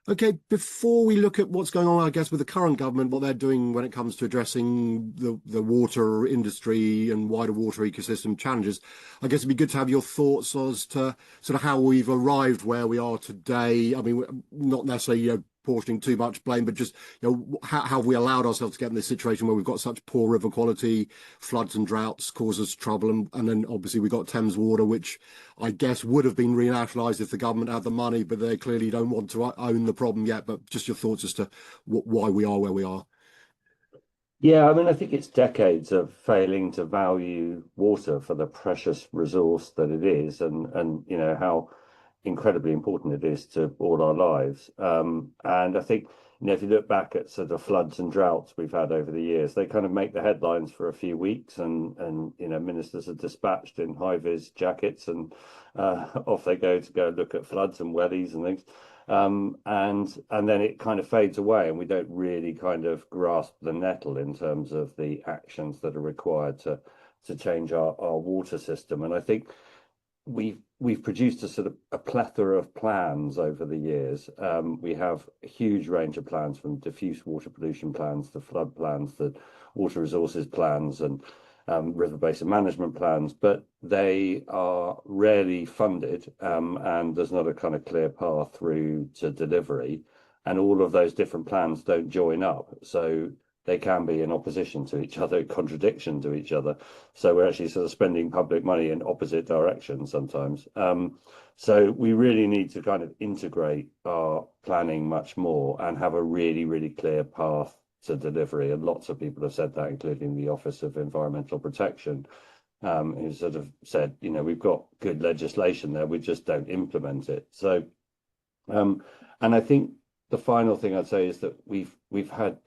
Okay, before we look at what's going on, I guess, with the current government, what they're doing when it comes to addressing the water industry and wider water ecosystem challenges, I guess it'd be good to have your thoughts as to sort of how we've arrived where we are today. I mean, not necessarily, portioning too much blame, but just, how have we allowed ourselves to get in this situation where we've got such poor river quality, floods and droughts cause us trouble, and then obviously we've got Thames Water, which I guess would have been renationalised if the government had the money, but they clearly don't want to own the problem yet. But just your thoughts as to why we are where we are. Yeah, I mean, I think it's decades of failing to value water for the precious resource that it is, and how incredibly important it is to all our lives. And I think if you look back at sort of floods and droughts we've had over the years, they kind of make the headlines for a few weeks, and ministers are dispatched in high-vis jackets, and off they go look at floods and wellies and things. And then it kind of fades away, and we don't really kind of grasp the nettle in terms of the actions that are required to change our water system. And I think we've produced a sort of a plethora of plans over the years. We have a huge range of plans, from diffuse water pollution plans to flood plans to water resources plans and river basin management plans, but they are rarely funded, and there's not a kind of clear path through to delivery. And all of those different plans don't join up. So they can be in opposition to each other, contradiction to each other. So we're actually sort of spending public money in opposite directions sometimes. So we really need to kind of integrate our planning much more and have a really, really clear path to delivery. And lots of people have said that, including the Office of Environmental Protection, who sort of said, we've got good legislation there, we just don't implement it. So, and I think the final thing I'd say is that we've had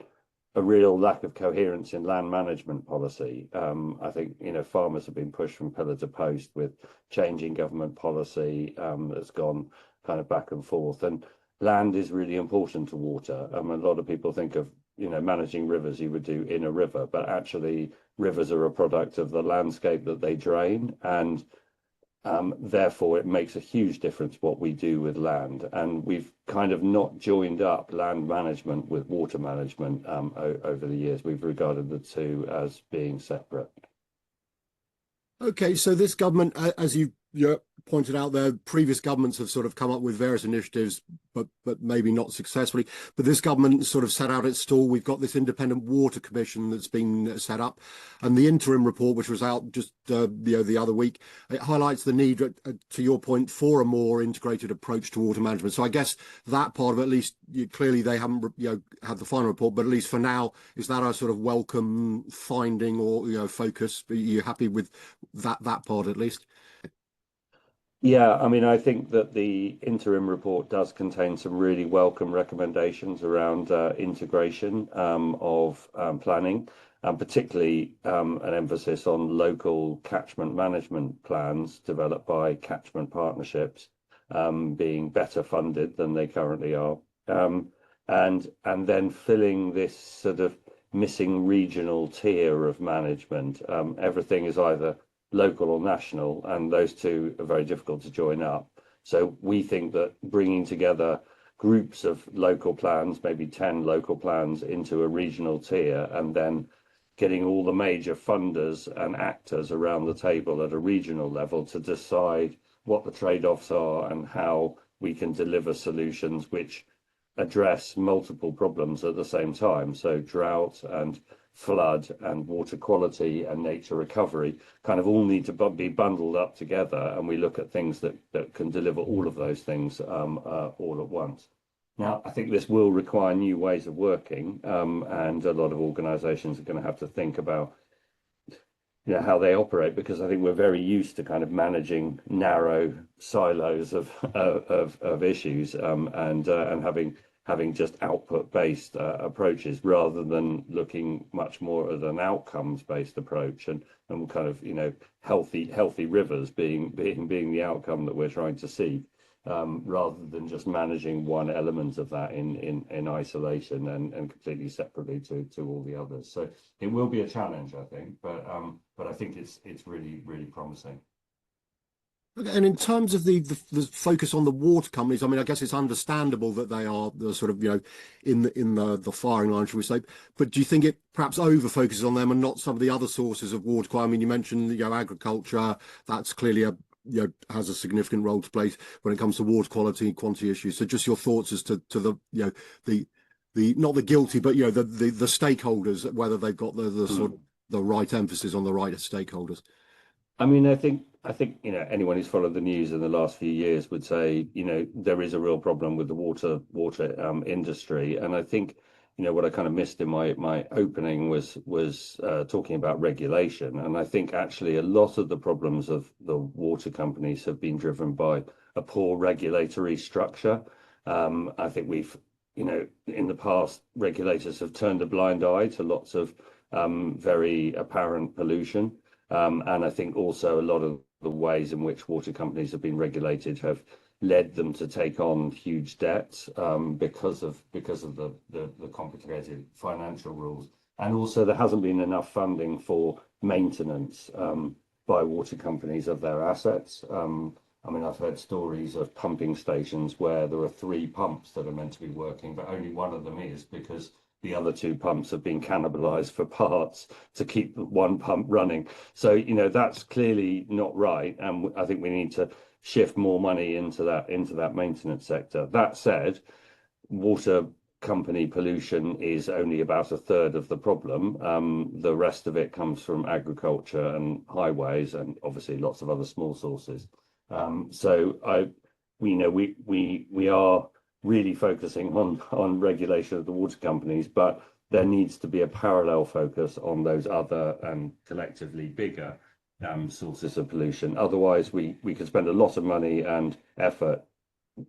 a real lack of coherence in land management policy. I think, farmers have been pushed from pillar to post with changing government policy that's gone kind of back and forth. And land is really important to water. A lot of people think of, managing rivers you would do in a river, but actually rivers are a product of the landscape that they drain. And therefore, it makes a huge difference what we do with land. And we've kind of not joined up land management with water management over the years. We've regarded the two as being separate. Okay, so this government, as you pointed out there, previous governments have sort of come up with various initiatives, but maybe not successfully. But this government sort of set out its stall. We've got this independent water commission that's been set up, and the interim report, which was out just the other week, it highlights the need, to your point, for a more integrated approach to water management. So I guess that part of it, at least, clearly they haven't had the final report, but at least for now, is that a sort of welcome finding or focus? Are you happy with that part at least? Yeah, I mean, I think that the interim report does contain some really welcome recommendations around integration of planning, and particularly an emphasis on local catchment management plans developed by catchment partnerships being better funded than they currently are, and then filling this sort of missing regional tier of management. Everything is either local or national, and those two are very difficult to join up. So we think that bringing together groups of local plans, maybe 10 local plans, into a regional tier, and then getting all the major funders and actors around the table at a regional level to decide what the trade-offs are and how we can deliver solutions which address multiple problems at the same time. So drought and flood and water quality and nature recovery kind of all need to be bundled up together, and we look at things that can deliver all of those things all at once. Now, I think this will require new ways of working, and a lot of organizations are going to have to think about how they operate, because I think we're very used to kind of managing narrow silos of issues, and having just output-based approaches, rather than looking much more at an outcomes-based approach, and kind of healthy rivers being the outcome that we're trying to see, rather than just managing one element of that in isolation and completely separately to all the others. So it will be a challenge, I think, but I think it's really, really promising. And in terms of the focus on the water companies, I mean, I guess it's understandable that they are the sort of, in the firing line, shall we say? But do you think it perhaps over focuses on them and not some of the other sources of water quality? I mean, you mentioned, agriculture. That's clearly has a significant role to play when it comes to water quality and quantity issues. So just your thoughts as to the the not the guilty, but the stakeholders, whether they've got the sort of the right emphasis on the right stakeholders. I mean, I think anyone who's followed the news in the last few years would say there is a real problem with the water industry, and I think what I kind of missed in my opening was talking about regulation, and I think actually a lot of the problems of the water companies have been driven by a poor regulatory structure. I think we've in the past regulators have turned a blind eye to lots of very apparent pollution. And I think also a lot of the ways in which water companies have been regulated have led them to take on huge debts because of the complicated financial rules. And also there hasn't been enough funding for maintenance by water companies of their assets. I mean, I've heard stories of pumping stations where there are 3 pumps that are meant to be working, but only one of them is because the other 2 pumps have been cannibalized for parts to keep one pump running. So, that's clearly not right. And I think we need to shift more money into that maintenance sector. That said, water company pollution is only about a third of the problem. The rest of it comes from agriculture and highways and obviously lots of other small sources. So we are really focusing on regulation of the water companies, but there needs to be a parallel focus on those other and collectively bigger sources of pollution. Otherwise, we could spend a lot of money and effort,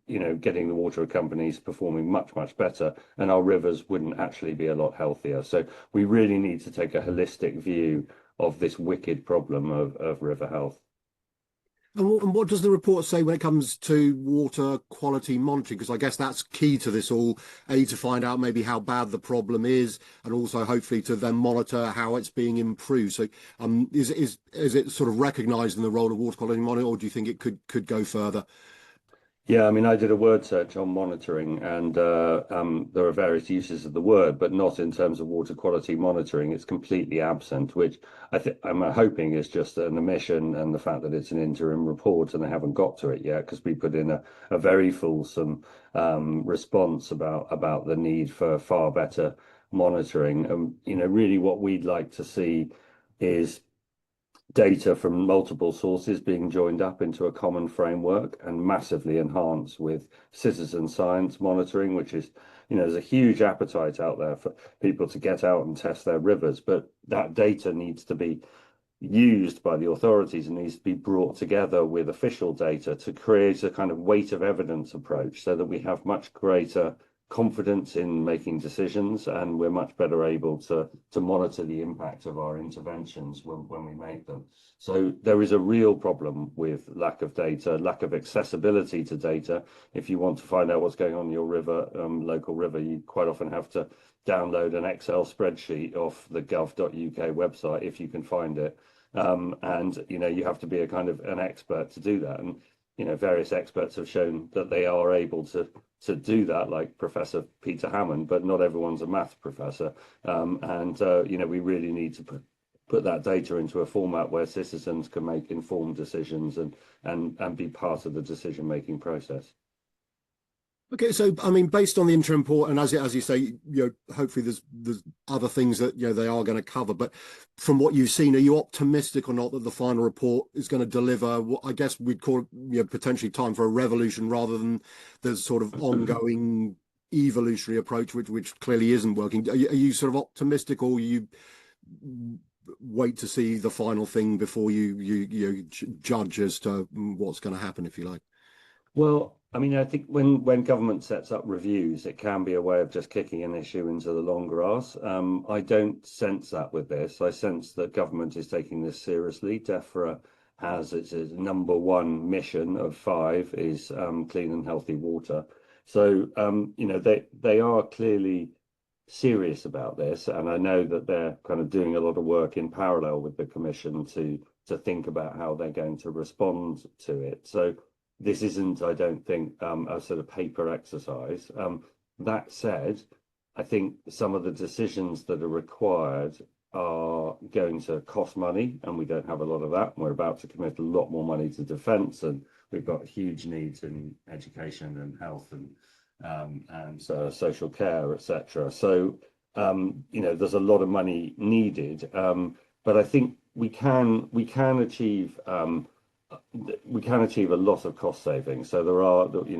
getting the water companies performing much, much better, and our rivers wouldn't actually be a lot healthier. So we really need to take a holistic view of this wicked problem of river health. And what does the report say when it comes to water quality monitoring? Because I guess that's key to this all, to find out maybe how bad the problem is, and also hopefully to then monitor how it's being improved. So, is it sort of recognised in the role of water quality monitoring, or do you think it could go further? Yeah, I mean, I did a word search on monitoring, and there are various uses of the word, but not in terms of water quality monitoring. It's completely absent, which I'm hoping is just an omission, and the fact that it's an interim report and they haven't got to it yet, because we put in a very fulsome response about the need for far better monitoring. Really what we'd like to see is data from multiple sources being joined up into a common framework and massively enhanced with citizen science monitoring, which is, there's a huge appetite out there for people to get out and test their rivers, but that data needs to be used by the authorities and needs to be brought together with official data to create a kind of weight of evidence approach so that we have much greater confidence in making decisions, and we're much better able to monitor the impact of our interventions when we make them. So there is a real problem with lack of data, lack of accessibility to data. If you want to find out what's going on in your river, local river, you quite often have to download an Excel spreadsheet off the gov.uk website if you can find it. And you have to be a kind of an expert to do that. And various experts have shown that they are able to do that, like Professor Peter Hammond, but not everyone's a maths professor. We really need to put that data into a format where citizens can make informed decisions and be part of the decision-making process. Okay, so I mean, based on the interim report, and as you say, hopefully there's other things that they are going to cover. But from what you've seen, are you optimistic or not that the final report is going to deliver what I guess we'd call potentially time for a revolution rather than the sort of ongoing evolutionary approach, which clearly isn't working? Are you sort of optimistic, or you wait to see the final thing before you judge as to what's going to happen, if you like? Well, I mean, I think when government sets up reviews, it can be a way of just kicking an issue into the long grass. I don't sense that with this. I sense that government is taking this seriously. DEFRA has its number one mission of 5 is clean and healthy water. So, they are clearly serious about this, and I know that they're kind of doing a lot of work in parallel with the Commission to think about how they're going to respond to it. So this isn't, I don't think, a sort of paper exercise. That said, I think some of the decisions that are required are going to cost money, and we don't have a lot of that. We're about to commit a lot more money to defence, and we've got huge needs in education and health and social care, etc. So there's a lot of money needed, but I think we can achieve a lot of cost savings. So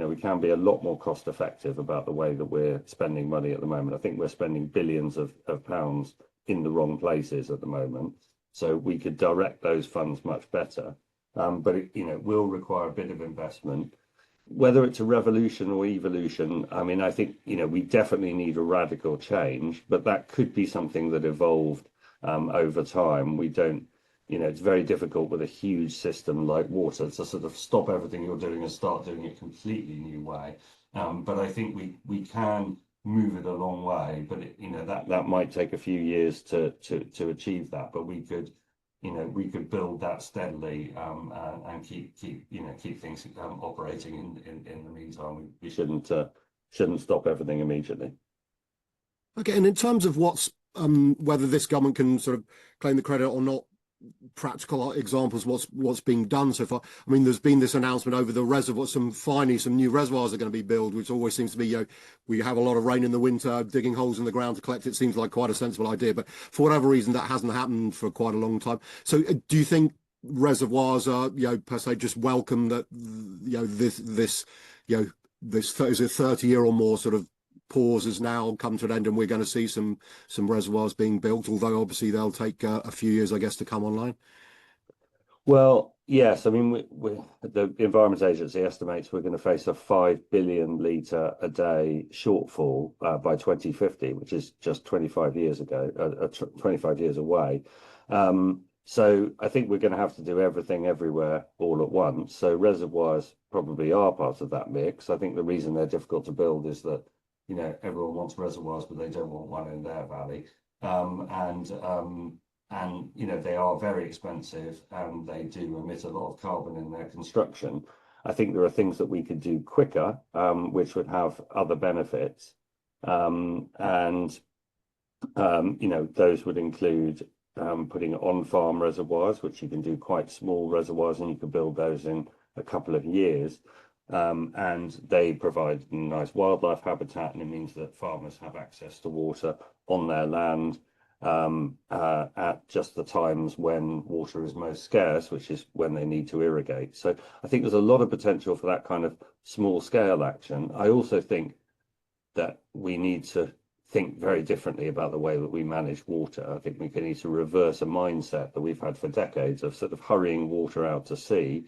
we can be a lot more cost effective about the way that we're spending money at the moment. I think we're spending billions of pounds in the wrong places at the moment. So we could direct those funds much better. But it will require a bit of investment. Whether it's a revolution or evolution, I mean, I think, we definitely need a radical change, but that could be something that evolved over time. We don't, it's very difficult with a huge system like water to sort of stop everything you're doing and start doing it a completely new way. But I think we can move it a long way, but that might take a few years to achieve that. But we could build that steadily and keep things operating in the meantime. We shouldn't stop everything immediately. Okay, and in terms of whether this government can sort of claim the credit or not, practical examples what's being done so far. I mean, there's been this announcement over the reservoir, some new reservoirs are going to be built, which always seems to be, we have a lot of rain in the winter, digging holes in the ground to collect it seems like quite a sensible idea, but for whatever reason that hasn't happened for quite a long time. So do you think reservoirs are, per se, just welcome that, this is a 30-year or more sort of pause has now come to an end, and we're going to see some reservoirs being built, although obviously they'll take a few years, I guess, to come online? Well, yes. I mean, the Environment Agency estimates we're going to face a 5 billion litre a day shortfall by 2050, which is just 25 years ago, 25 years away. So I think we're going to have to do everything everywhere all at once. So reservoirs probably are part of that mix. I think the reason they're difficult to build is that everyone wants reservoirs, but they don't want one in their valley. And they are very expensive, and they do emit a lot of carbon in their construction. I think there are things that we could do quicker, which would have other benefits. Those would include putting on-farm reservoirs, which you can do quite small reservoirs, and you can build those in a couple of years. And they provide nice wildlife habitat, and it means that farmers have access to water on their land at just the times when water is most scarce, which is when they need to irrigate. So I think there's a lot of potential for that kind of small scale action. I also think that we need to think very differently about the way that we manage water. I think we need to reverse a mindset that we've had for decades of sort of hurrying water out to sea,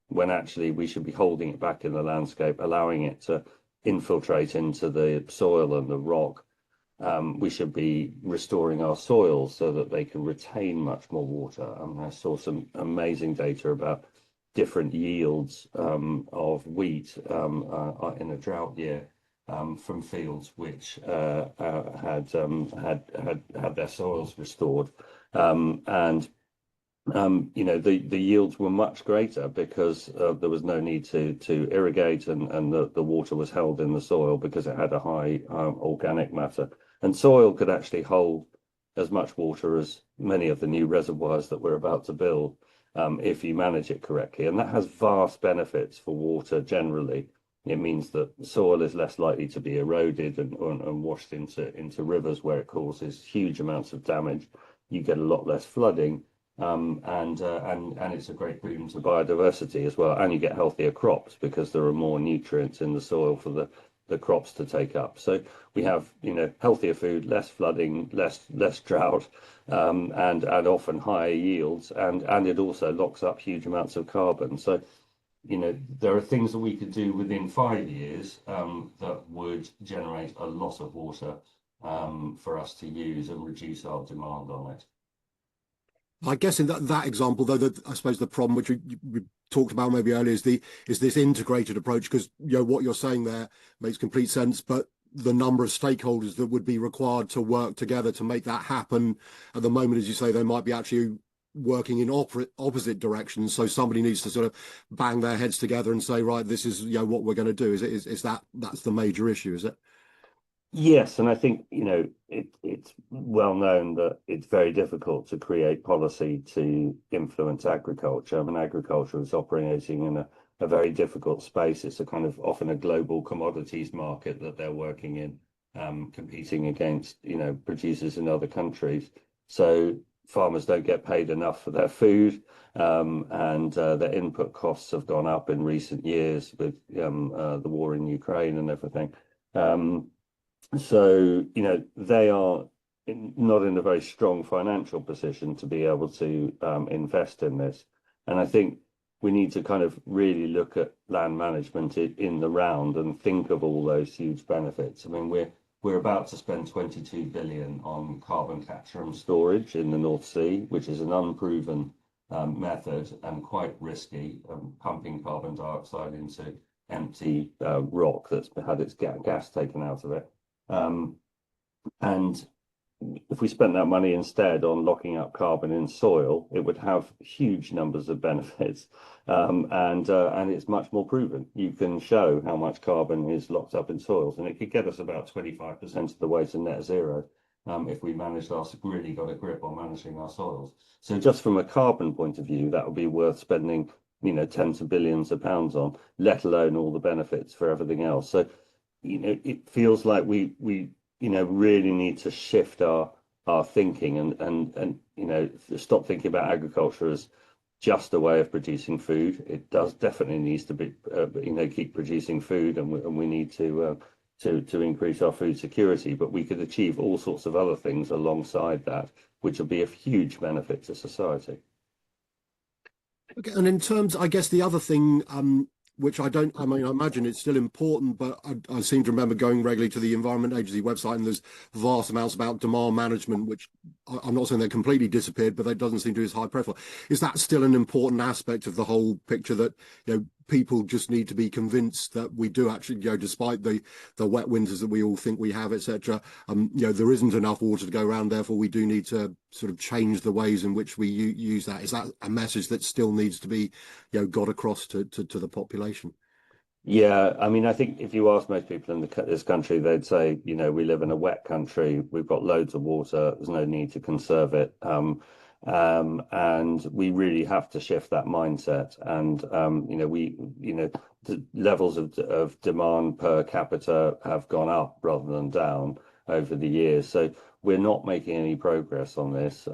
when actually we should be holding it back in the landscape, allowing it to infiltrate into the soil and the rock. We should be restoring our soils so that they can retain much more water. I saw some amazing data about different yields of wheat in a drought year from fields which had their soils restored, and the yields were much greater because there was no need to irrigate, and the water was held in the soil because it had a high organic matter. And soil could actually hold as much water as many of the new reservoirs that we're about to build, if you manage it correctly. And that has vast benefits for water generally. It means that soil is less likely to be eroded and washed into rivers where it causes huge amounts of damage. You get a lot less flooding. And it's a great boon to biodiversity as well, and you get healthier crops because there are more nutrients in the soil for the crops to take up. So we have healthier food, less flooding, less drought, and often higher yields, and it also locks up huge amounts of carbon. So there are things that we could do within 5 years that would generate a lot of water for us to use and reduce our demand on it. I guess in that example, though, I suppose the problem which we talked about maybe earlier is this integrated approach, because what you're saying there makes complete sense. But the number of stakeholders that would be required to work together to make that happen. At the moment, as you say, they might be actually working in opposite directions. So somebody needs to sort of bang their heads together and say, right, this is what we're going to do. Is that's the major issue, is it? Yes, and I think, it's well known that it's very difficult to create policy to influence agriculture. I mean, agriculture is operating in a very difficult space. It's a kind of often a global commodities market that they're working in, competing against, producers in other countries. So farmers don't get paid enough for their food, and their input costs have gone up in recent years with the war in Ukraine and everything. So, they are not in a very strong financial position to be able to invest in this. And I think we need to kind of really look at land management in the round and think of all those huge benefits. I mean, we're about to spend 22 billion on carbon capture and storage in the North Sea, which is an unproven method and quite risky, pumping carbon dioxide into empty rock that's had its gas taken out of it. And if we spent that money instead on locking up carbon in soil, it would have huge numbers of benefits, and it's much more proven. You can show how much carbon is locked up in soils, and it could get us about 25% of the way to net zero if we really got a grip on managing our soils. So just from a carbon point of view, that would be worth spending, tens of billions of pounds on, let alone all the benefits for everything else. So it feels like we really need to shift our thinking and stop thinking about agriculture as just a way of producing food. It definitely needs to be keep producing food, and we need to increase our food security. But we could achieve all sorts of other things alongside that, which will be of huge benefit to society. Okay, and in terms, I guess the other thing, which I imagine it's still important, but I seem to remember going regularly to the Environment Agency website, and there's vast amounts about demand management, which I'm not saying they're completely disappeared, but that doesn't seem to be as high profile. Is that still an important aspect of the whole picture, that people just need to be convinced that we do actually, despite the wet winters that we all think we have, etc., there isn't enough water to go around. Therefore, we do need to sort of change the ways in which we use that. Is that a message that still needs to be, got across to the population? Yeah, I mean, I think if you ask most people in this country, they'd say, we live in a wet country. We've got loads of water. There's no need to conserve it. And we really have to shift that mindset. And the levels of demand per capita have gone up rather than down over the years. So we're not making any progress on this.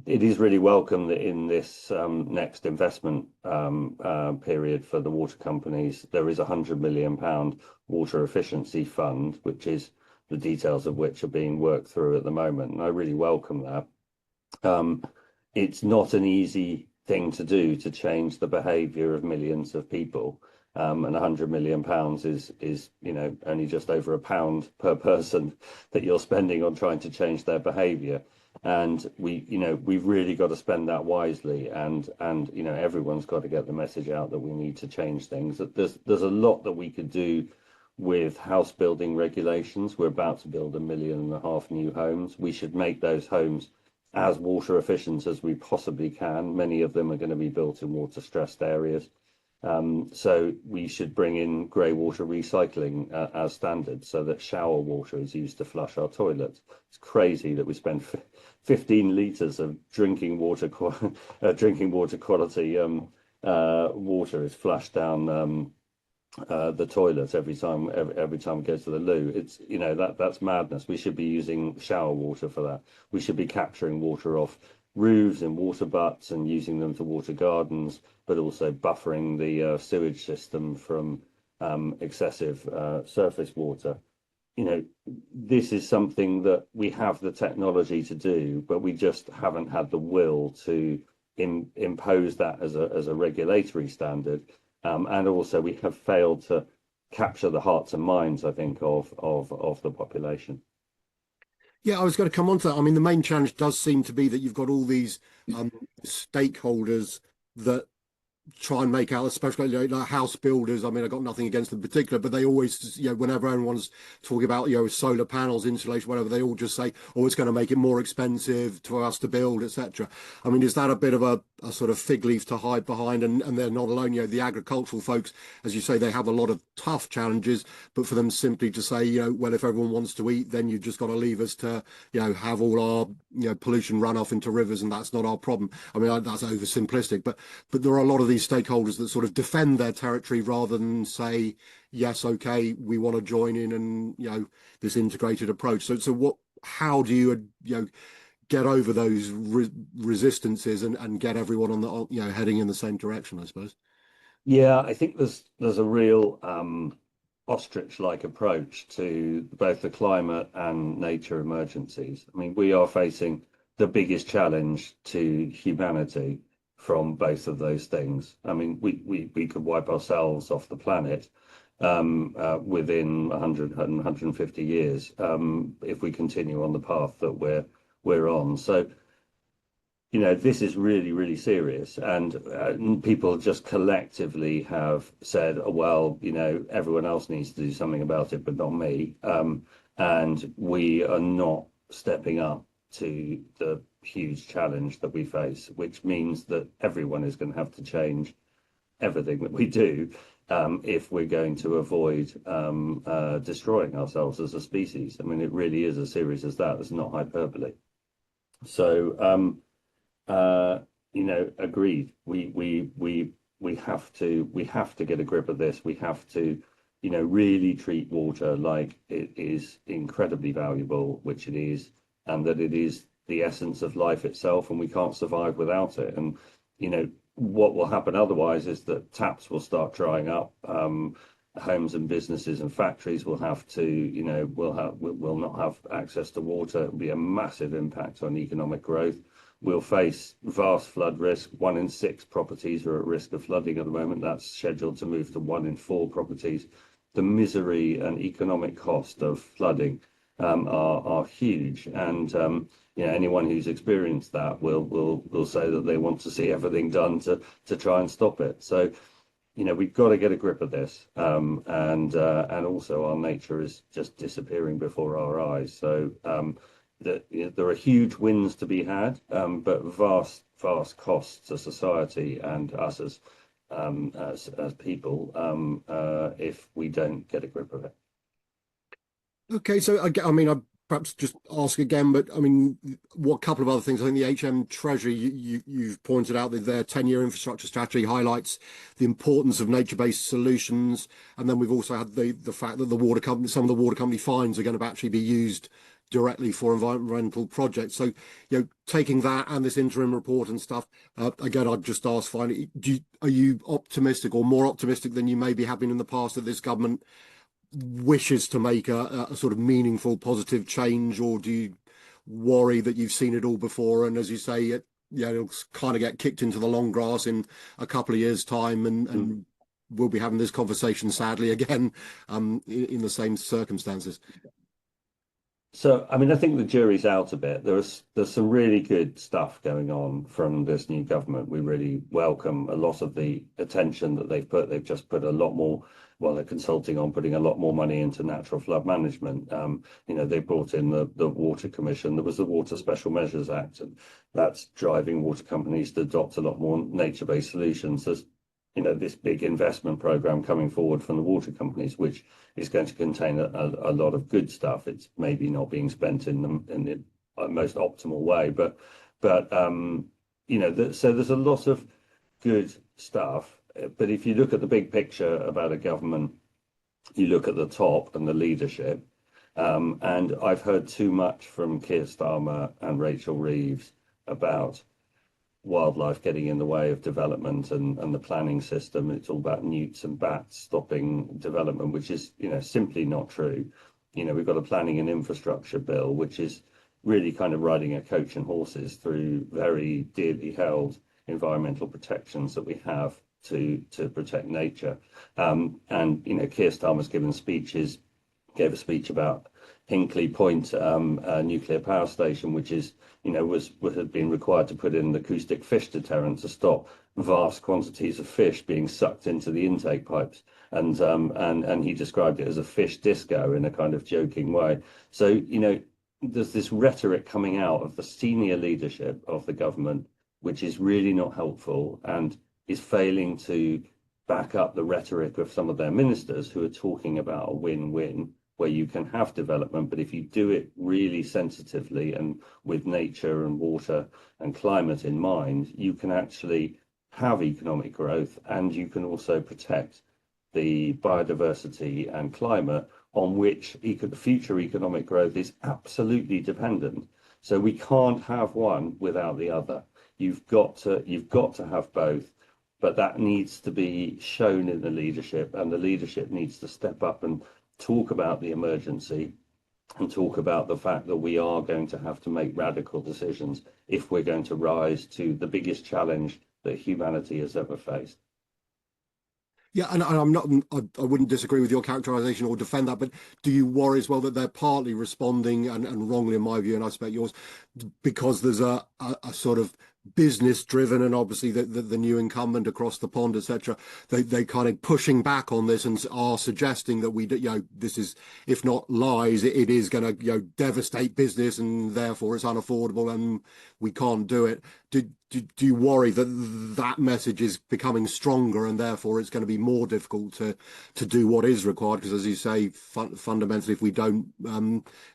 It is really welcome that in this next investment period for the water companies, there is £100 million water efficiency fund, which is the details of which are being worked through at the moment. And I really welcome that. It's not an easy thing to do to change the behaviour of millions of people. And £100 million is only just over £1 per person that you're spending on trying to change their behaviour. And we've really got to spend that wisely, and everyone's got to get the message out that we need to change things. That there's a lot that we could do with house building regulations. We're about to build 1.5 million new homes. We should make those homes as water efficient as we possibly can. Many of them are going to be built in water stressed areas. So we should bring in grey water recycling as standard, so that shower water is used to flush our toilets. It's crazy that we spend 15 litres of drinking water quality water is flushed down the toilet every time it goes to the loo. It's that's madness. We should be using shower water for that. We should be capturing water off roofs and water butts and using them to water gardens, but also buffering the sewage system from excessive surface water. This is something that we have the technology to do, but we just haven't had the will to impose that as a regulatory standard. And also we have failed to capture the hearts and minds, I think, of the population. Yeah, I was going to come on to that. I mean, the main challenge does seem to be that you've got all these stakeholders that try and make out, especially like house builders. I mean, I got nothing against them in particular, but they always, whenever everyone's talking about, solar panels, insulation, whatever, they all just say, oh, it's going to make it more expensive for us to build, etc. I mean, is that a bit of a sort of fig leaf to hide behind? And they're not alone. The agricultural folks, as you say, they have a lot of tough challenges, but for them simply to say, well, if everyone wants to eat, then you've just got to leave us to, have all our, pollution run off into rivers, and that's not our problem. I mean, that's oversimplistic, but there are a lot of these stakeholders that sort of defend their territory rather than say, yes, okay, we want to join in, and this integrated approach. So how do you get over those resistances and get everyone on the heading in the same direction, I suppose? Yeah, I think there's a real ostrich-like approach to both the climate and nature emergencies. I mean, we are facing the biggest challenge to humanity from both of those things. I mean, we could wipe ourselves off the planet within 100, 150 years if we continue on the path that we're on. So, this is really, really serious, and people just collectively have said, oh, well, everyone else needs to do something about it, but not me. And we are not stepping up to the huge challenge that we face, which means that everyone is going to have to change everything that we do if we're going to avoid destroying ourselves as a species. I mean, it really is as serious as that. It's not hyperbole. So, agreed. We have to get a grip of this. We have to, really treat water like it is incredibly valuable, which it is, and that it is the essence of life itself, and we can't survive without it. And, what will happen otherwise is that taps will start drying up. Homes and businesses and factories will have to, will not have access to water. It'll be a massive impact on economic growth. We'll face vast flood risk. 1 in 6 properties are at risk of flooding at the moment. That's scheduled to move to 1 in 4 properties. The misery and economic cost of flooding are huge, and anyone who's experienced that will say that they want to see everything done to try and stop it. So, we've got to get a grip of this, and also our nature is just disappearing before our eyes. So there are huge wins to be had, but vast costs to society and us as people if we don't get a grip of it. Okay, so I mean, I perhaps just ask again, but I mean, what couple of other things? I think the HM Treasury, you've pointed out that their 10-year infrastructure strategy highlights the importance of nature-based solutions, and then we've also had the fact that some of the water company fines are going to actually be used directly for environmental projects. So, taking that and this interim report and stuff, again, I'd just ask finally, are you optimistic or more optimistic than you maybe have been in the past that this government wishes to make a sort of meaningful, positive change, or do you worry that you've seen it all before, and as you say, it'll kind of get kicked into the long grass in a couple of years' time, and we'll be having this conversation sadly again in the same circumstances? So, I mean, I think the jury's out a bit. There's some really good stuff going on from this new government. We really welcome a lot of the attention that they've put. They've just put a lot more, well, they're consulting on putting a lot more money into natural flood management. They brought in the Water Commission. There was the Water Special Measures Act, and that's driving water companies to adopt a lot more nature-based solutions. There's this big investment program coming forward from the water companies, which is going to contain a lot of good stuff. It's maybe not being spent in the most optimal way, but so there's a lot of good stuff. But if you look at the big picture about a government, you look at the top and the leadership, and I've heard too much from Keir Starmer and Rachel Reeves about wildlife getting in the way of development and the planning system. It's all about newts and bats stopping development, which is, simply not true. We've got a planning and infrastructure bill, which is really kind of riding a coach and horses through very dearly held environmental protections that we have to protect nature. Keir Starmer's gave a speech about Hinkley Point nuclear power station, which is, had been required to put in an acoustic fish deterrent to stop vast quantities of fish being sucked into the intake pipes. And he described it as a fish disco in a kind of joking way. So, there's this rhetoric coming out of the senior leadership of the government, which is really not helpful and is failing to back up the rhetoric of some of their ministers who are talking about a win-win, where you can have development, but if you do it really sensitively and with nature and water and climate in mind, you can actually have economic growth, and you can also protect the biodiversity and climate on which future economic growth is absolutely dependent. So we can't have one without the other. You've got to have both, but that needs to be shown in the leadership, and the leadership needs to step up and talk about the emergency and talk about the fact that we are going to have to make radical decisions if we're going to rise to the biggest challenge that humanity has ever faced. Yeah, and I'm not, I wouldn't disagree with your characterization or defend that, but do you worry as well that they're partly responding, and wrongly in my view, and I expect yours, because there's a sort of business driven, and obviously the new incumbent across the pond, etc., they kind of pushing back on this and are suggesting that we, this is, if not lies, it is going to, devastate business, and therefore it's unaffordable and we can't do it. Do you worry that that message is becoming stronger, and therefore it's going to be more difficult to do what is required? Because, as you say, fundamentally, if we don't,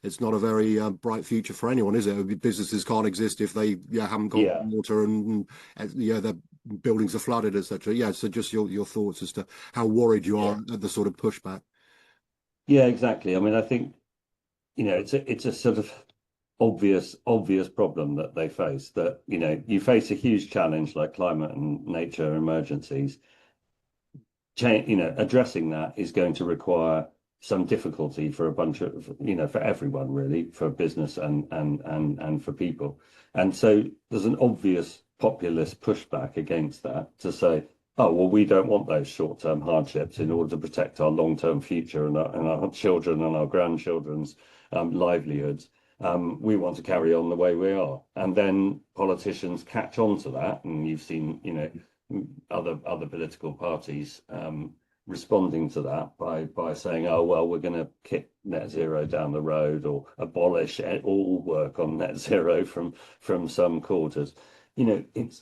it's not a very bright future for anyone, is it? Businesses can't exist if they haven't got water, and their buildings are flooded, etc. Yeah. So just your thoughts as to how worried you are at the sort of pushback. Yeah, exactly. I mean, I think it's a sort of obvious problem that they face, that you face a huge challenge like climate and nature emergencies. Addressing that is going to require some difficulty for a bunch of for everyone, really, for business and for people. And so there's an obvious populist pushback against that, to say, oh, well, we don't want those short-term hardships in order to protect our long-term future and our children and our grandchildren's livelihoods. We want to carry on the way we are. And then politicians catch on to that, and you've seen other political parties responding to that by saying, oh, well, we're going to kick net zero down the road, or abolish all work on net zero from some quarters.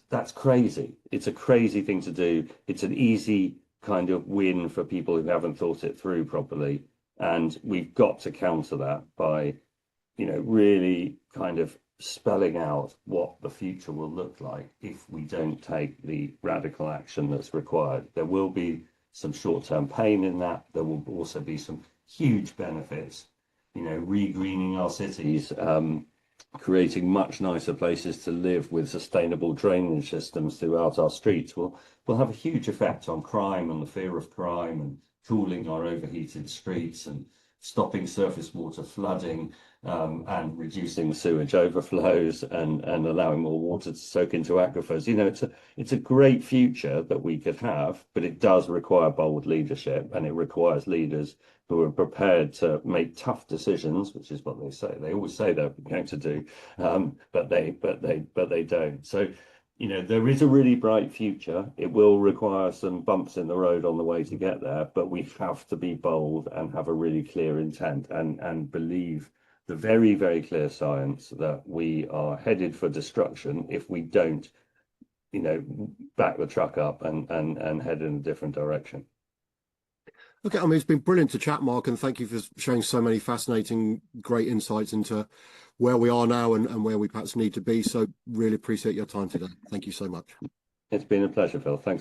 That's crazy. It's a crazy thing to do. It's an easy kind of win for people who haven't thought it through properly, and we've got to counter that by really kind of spelling out what the future will look like if we don't take the radical action that's required. There will be some short-term pain in that. There will also be some huge benefits, re-greening our cities, creating much nicer places to live with sustainable drainage systems throughout our streets will have a huge effect on crime and the fear of crime, and cooling our overheated streets, and stopping surface water flooding, and reducing sewage overflows, and allowing more water to soak into aquifers. It's a great future that we could have, but it does require bold leadership, and it requires leaders who are prepared to make tough decisions, which is what they say. They always say they're going to do, but they don't. So, there is a really bright future. It will require some bumps in the road on the way to get there, but we have to be bold and have a really clear intent, and believe the very, very clear science that we are headed for destruction if we don't, back the truck up and head in a different direction. Okay, I mean, it's been brilliant to chat, Mark, and thank you for sharing so many fascinating, great insights into where we are now and where we perhaps need to be. So really appreciate your time today. Thank you so much. It's been a pleasure, Phil. Thanks.